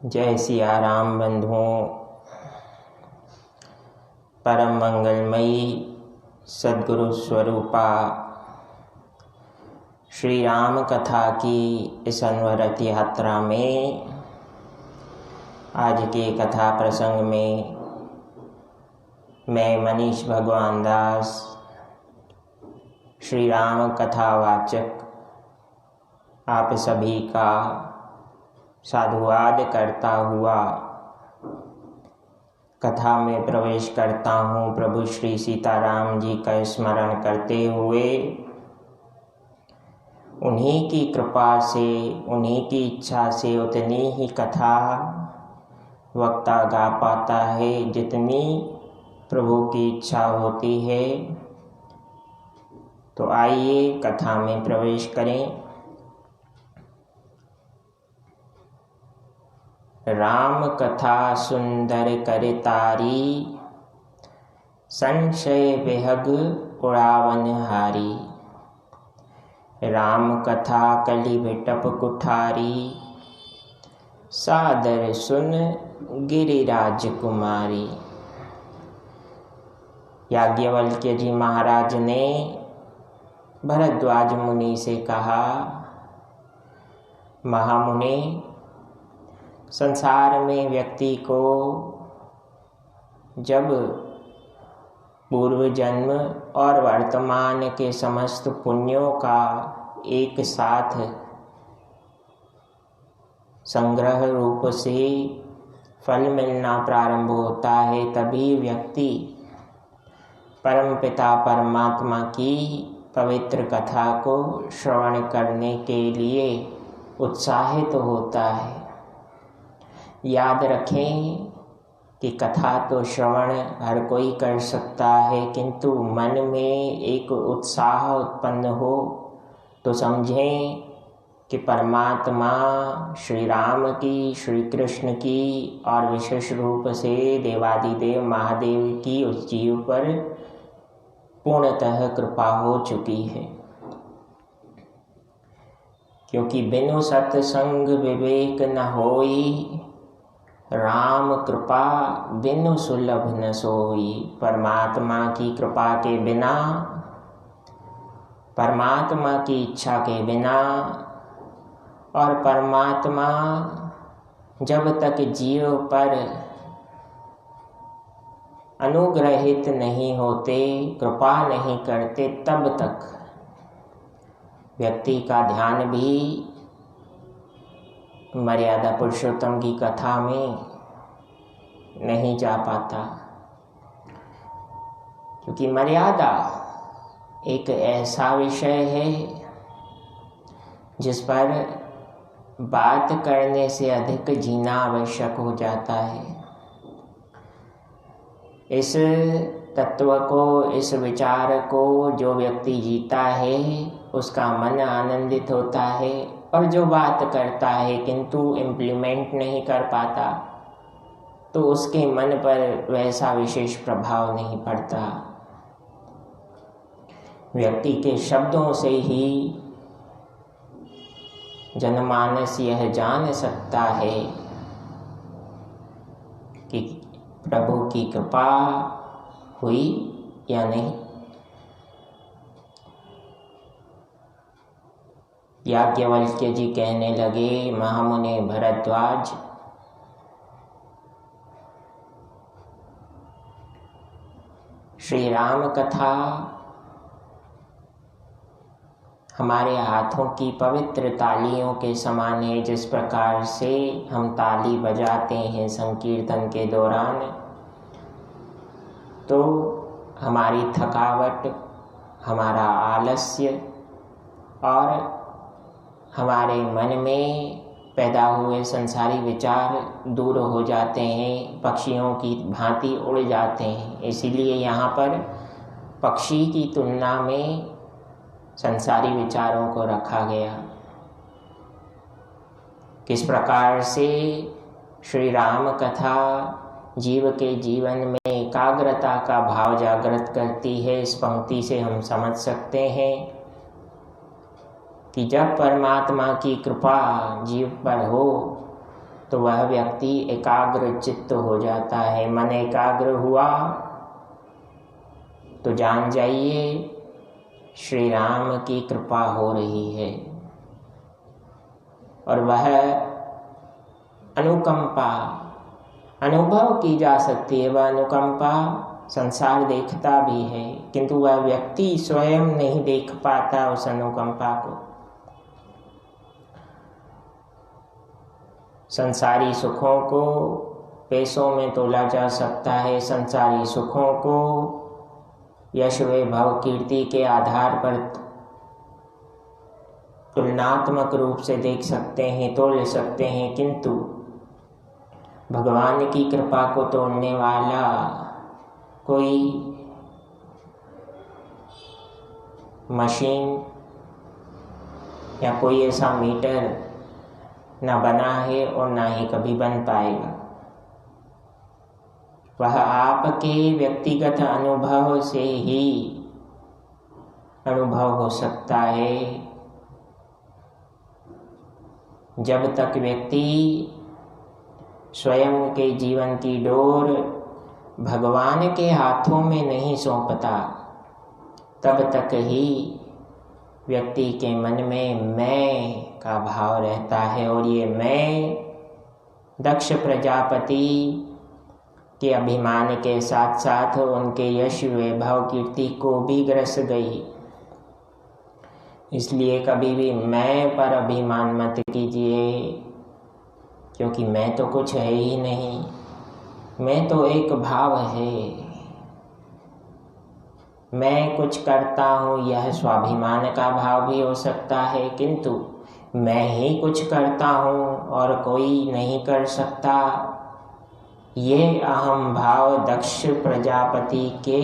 जय सिया राम बंधुओं। परम मंगलमयी सद्गुरु स्वरूपा श्री राम कथा की इस अनवरत यात्रा में आज के कथा प्रसंग में मैं मनीष भगवान दास श्री राम कथावाचक आप सभी का साधुवाद करता हुआ कथा में प्रवेश करता हूँ। प्रभु श्री सीताराम जी का स्मरण करते हुए उन्हीं की कृपा से, उन्हीं की इच्छा से उतनी ही कथा वक्ता गा पाता है जितनी प्रभु की इच्छा होती है। तो आइए कथा में प्रवेश करें। राम कथा सुंदर करतारी, संशय विहग उड़ावन हारी। राम कथा कलि बिटप कुठारी, सादर सुन गिरिराज कुमारी। याज्ञवल्क्य जी महाराज ने भरद्वाज मुनि से कहा, महामुनि, संसार में व्यक्ति को जब पूर्व जन्म और वर्तमान के समस्त पुण्यों का एक साथ संग्रह रूप से फल मिलना प्रारंभ होता है, तभी व्यक्ति परमपिता परमात्मा की पवित्र कथा को श्रवण करने के लिए उत्साहित होता है। याद रखें कि कथा तो श्रवण हर कोई कर सकता है, किंतु मन में एक उत्साह उत्पन्न हो तो समझें कि परमात्मा श्री राम की, श्री कृष्ण की और विशेष रूप से देवादिदेव महादेव की उस जीव पर पूर्णतः कृपा हो चुकी है। क्योंकि बिनु सत्संग विवेक न होई, राम कृपा बिनु सुलभ न सोई। परमात्मा की कृपा के बिना, परमात्मा की इच्छा के बिना और परमात्मा जब तक जीव पर अनुग्रहित नहीं होते, कृपा नहीं करते, तब तक व्यक्ति का ध्यान भी मर्यादा पुरुषोत्तम की कथा में नहीं जा पाता। क्योंकि मर्यादा एक ऐसा विषय है जिस पर बात करने से अधिक जीना आवश्यक हो जाता है। इस तत्व को, इस विचार को जो व्यक्ति जीता है उसका मन आनंदित होता है, और जो बात करता है किंतु इम्प्लीमेंट नहीं कर पाता तो उसके मन पर वैसा विशेष प्रभाव नहीं पड़ता। व्यक्ति के शब्दों से ही जनमानस यह जान सकता है कि प्रभु की कृपा हुई या नहीं। याज्ञवल्क्य जी कहने लगे, महामुनि भरद्वाज, श्री राम कथा हमारे हाथों की पवित्र तालियों के समान है। जिस प्रकार से हम ताली बजाते हैं संकीर्तन के दौरान, तो हमारी थकावट, हमारा आलस्य और हमारे मन में पैदा हुए संसारी विचार दूर हो जाते हैं, पक्षियों की भांति उड़ जाते हैं। इसीलिए यहाँ पर पक्षी की तुलना में संसारी विचारों को रखा गया। किस प्रकार से श्री राम कथा जीव के जीवन में एकाग्रता का भाव जागृत करती है, इस पंक्ति से हम समझ सकते हैं कि जब परमात्मा की कृपा जीव पर हो तो वह व्यक्ति एकाग्र चित्त हो जाता है। मन एकाग्र हुआ तो जान जाइए श्री राम की कृपा हो रही है। और वह अनुकंपा अनुभव की जा सकती है। वह अनुकंपा संसार देखता भी है, किंतु वह व्यक्ति स्वयं नहीं देख पाता उस अनुकंपा को। संसारी सुखों को पैसों में तोला जा सकता है, संसारी सुखों को यश वैभव कीर्ति के आधार पर तुलनात्मक रूप से देख सकते हैं, तोल सकते हैं, किंतु भगवान की कृपा को तोड़ने वाला कोई मशीन या कोई ऐसा मीटर न बना है और ना ही कभी बन पाएगा। वह आपके व्यक्तिगत अनुभव से ही अनुभव हो सकता है। जब तक व्यक्ति स्वयं के जीवन की डोर भगवान के हाथों में नहीं सौंपता, तब तक ही व्यक्ति के मन में मैं का भाव रहता है। और ये मैं दक्ष प्रजापति के अभिमान के साथ साथ उनके यश वैभव कीर्ति को भी ग्रस गई। इसलिए कभी भी मैं पर अभिमान मत कीजिए, क्योंकि मैं तो कुछ है ही नहीं। मैं तो एक भाव है। मैं कुछ करता हूँ, यह स्वाभिमान का भाव भी हो सकता है, किंतु मैं ही कुछ करता हूँ और कोई नहीं कर सकता, ये अहम भाव दक्ष प्रजापति के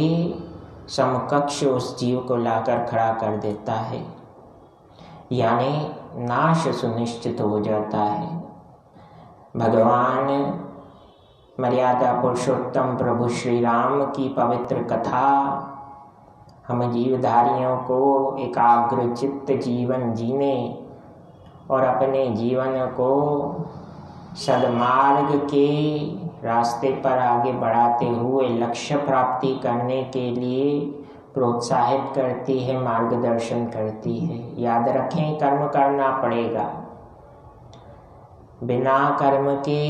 समकक्ष उस जीव को लाकर खड़ा कर देता है, यानी नाश सुनिश्चित हो जाता है। भगवान मर्यादा पुरुषोत्तम प्रभु श्री राम की पवित्र कथा हम जीवधारियों को एकाग्र चित्त जीवन जीने और अपने जीवन को सद्मार्ग के रास्ते पर आगे बढ़ाते हुए लक्ष्य प्राप्ति करने के लिए प्रोत्साहित करती है, मार्गदर्शन करती है। याद रखें, कर्म करना पड़ेगा। बिना कर्म के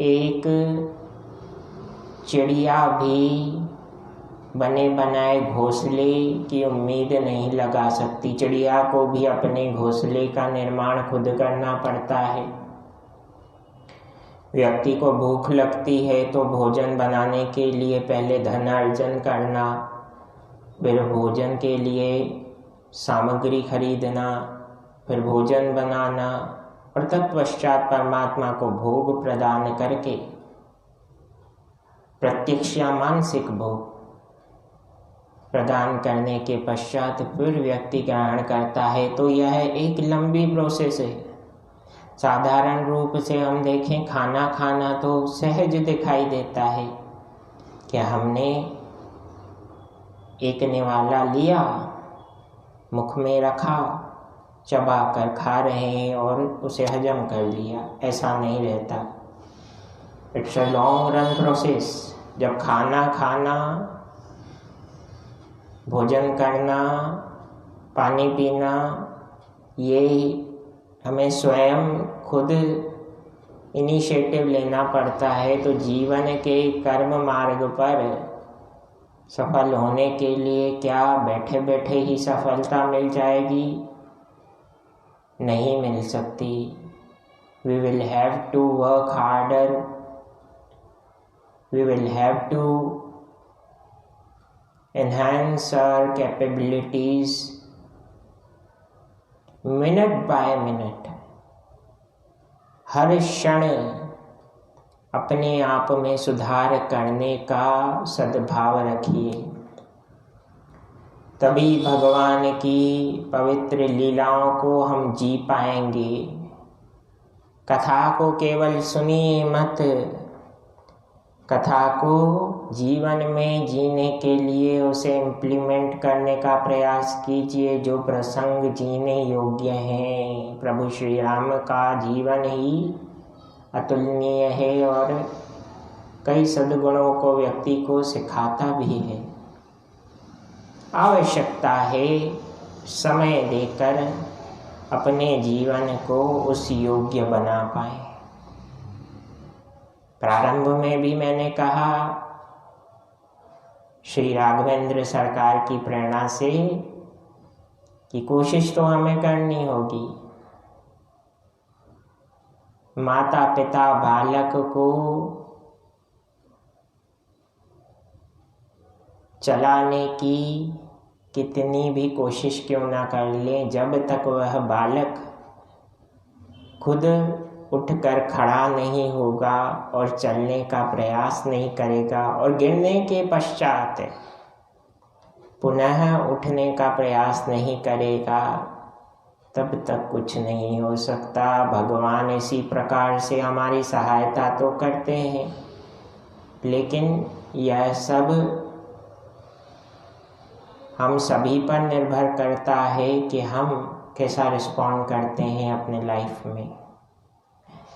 एक चिड़िया भी बने बनाए घोंसले की उम्मीद नहीं लगा सकती। चिड़िया को भी अपने घोंसले का निर्माण खुद करना पड़ता है। व्यक्ति को भूख लगती है तो भोजन बनाने के लिए पहले धन अर्जन करना, फिर भोजन के लिए सामग्री खरीदना, फिर भोजन बनाना और तत्पश्चात परमात्मा को भोग प्रदान करके प्रत्यक्ष या मानसिक भोग प्रदान करने के पश्चात फिर व्यक्ति ग्रहण करता है। तो यह एक लंबी प्रोसेस है। साधारण रूप से हम देखें, खाना खाना तो सहज दिखाई देता है कि हमने एक निवाला लिया, मुख में रखा, चबा कर खा रहे हैं और उसे हजम कर लिया। ऐसा नहीं रहता। It's a long run process. जब खाना खाना, भोजन करना, पानी पीना, ये हमें स्वयं खुद इनिशिएटिव लेना पड़ता है। तो जीवन के कर्म मार्ग पर सफल होने के लिए क्या बैठे बैठे ही सफलता मिल जाएगी? नहीं मिल सकती। We will have to work harder. We will have to enhance our capabilities minute by minute. हर क्षण अपने आप में सुधार करने का सद्भाव रखिए, तभी भगवान की पवित्र लीलाओं को हम जी पाएंगे। कथा को केवल सुनिए मत, कथा को जीवन में जीने के लिए उसे इम्प्लीमेंट करने का प्रयास कीजिए। जो प्रसंग जीने योग्य हैं, प्रभु श्री राम का जीवन ही अतुलनीय है और कई सद्गुणों को व्यक्ति को सिखाता भी है। आवश्यकता है समय देकर अपने जीवन को उस योग्य बना पाए। प्रारंभ में भी मैंने कहा, श्री राघवेंद्र सरकार की प्रेरणा से कि कोशिश तो हमें करनी होगी। माता पिता बालक को चलाने की कितनी भी कोशिश क्यों ना कर लें, जब तक वह बालक खुद उठकर खड़ा नहीं होगा और चलने का प्रयास नहीं करेगा और गिरने के पश्चात पुनः उठने का प्रयास नहीं करेगा, तब तक कुछ नहीं हो सकता। भगवान इसी प्रकार से हमारी सहायता तो करते हैं, लेकिन यह सब हम सभी पर निर्भर करता है कि हम कैसा रिस्पॉन्ड करते हैं अपने लाइफ में।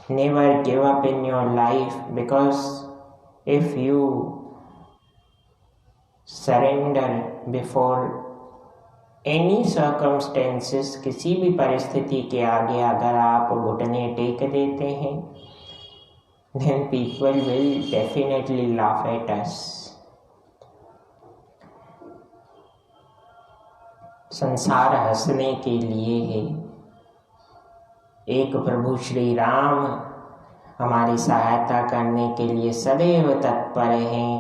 Never give up in your life, because if you surrender before any circumstances, किसी भी परिस्थिति के आगे अगर आप घुटने टेक देते हैं, then people will definitely laugh at us. संसार हंसने के लिए है। एक प्रभु श्री राम हमारी सहायता करने के लिए सदैव तत्पर हैं,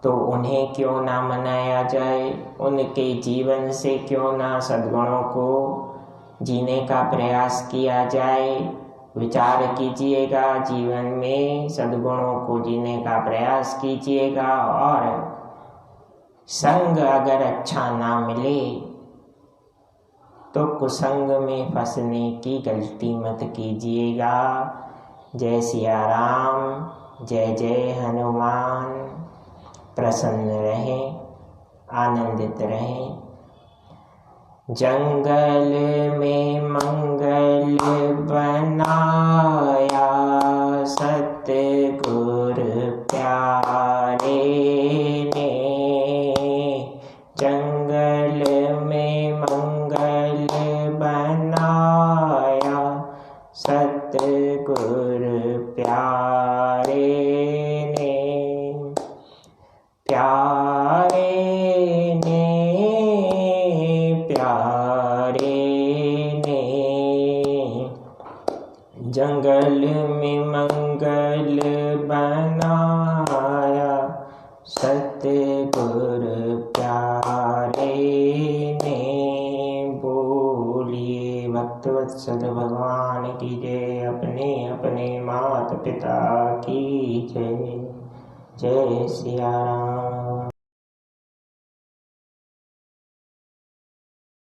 तो उन्हें क्यों ना मनाया जाए, उनके जीवन से क्यों ना सद्गुणों को जीने का प्रयास किया जाए। विचार कीजिएगा, जीवन में सद्गुणों को जीने का प्रयास कीजिएगा, और संग अगर अच्छा ना मिले तो कुसंग में फंसने की गलती मत कीजिएगा। जय सिया राम, जय जय हनुमान। प्रसन्न रहें, आनंदित रहें। जंगल में मंगल बनाया, सतगुर प्यारे ने। जंगल में मंगल बनाया, सतगुर प्यारे ने। प्यारे ने, प्यारे ने। जंगल में मंगल बनाया, सतगुर प्यारे ने। बोलिए भक्तवत्सल भगवान की जय। अपने अपने माता पिता की जय। जय सिया राम।